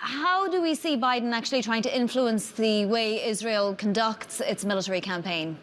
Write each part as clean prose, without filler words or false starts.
how do we see Biden actually trying to influence the way Israel conducts its military campaign?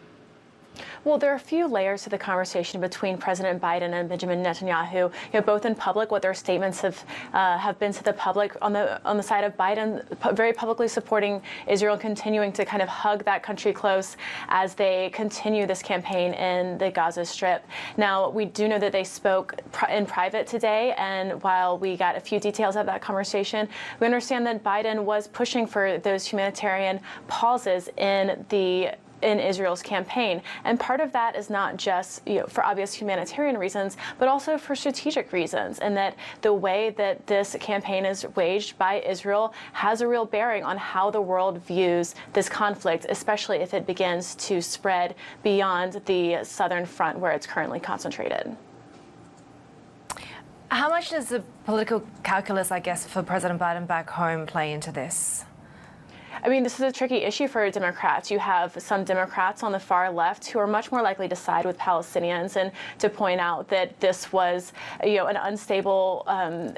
Well, there are a few layers to the conversation between President Biden and Benjamin Netanyahu. Both in public, what their statements have been to the public. On the side of Biden, very publicly supporting Israel, continuing to kind of hug that country close as they continue this campaign in the Gaza Strip. Now, we do know that they spoke in private today, and while we got a few details of that conversation, we understand that Biden was pushing for those humanitarian pauses in Israel's campaign. And part of that is not just for obvious humanitarian reasons, but also for strategic reasons, and that the way that this campaign is waged by Israel has a real bearing on how the world views this conflict, especially if it begins to spread beyond the southern front where it's currently concentrated. How much does the political calculus, I guess, for President Biden back home play into this? I mean, this is a tricky issue for Democrats. You have some Democrats on the far left who are much more likely to side with Palestinians and to point out that this was, an unstable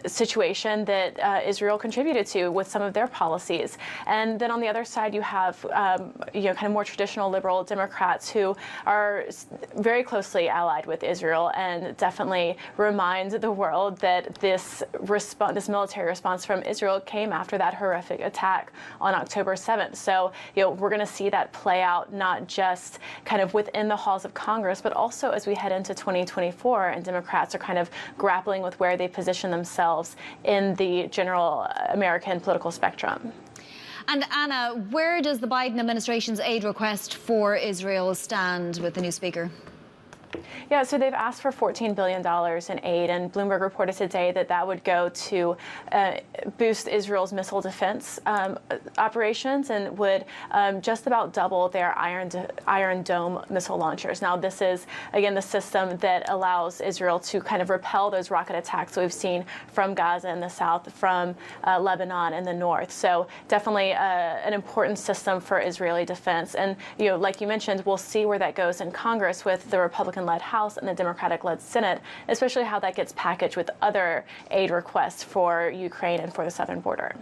situation that Israel contributed to with some of their policies. And then on the other side, you have, kind of more traditional liberal Democrats who are very closely allied with Israel and definitely remind the world that this military response from Israel came after that horrific attack on October 7th. So, we're going to see that play out not just kind of within the halls of Congress, but also as we head into 2024, and Democrats are kind of grappling with where they position themselves in the general American political spectrum. And Anna, where does the Biden administration's aid request for Israel stand with the new speaker? Yeah, so they've asked for $14 billion in aid, and Bloomberg reported today that that would go to boost Israel's missile defense operations and would just about double their Iron Dome missile launchers. Now, this is, again, the system that allows Israel to kind of repel those rocket attacks that we've seen from Gaza in the south, from Lebanon in the north. So definitely an important system for Israeli defense. And, like you mentioned, we'll see where that goes in Congress with the Republican-led House and the Democratic-led Senate, especially how that gets packaged with other aid requests for Ukraine and for the southern border.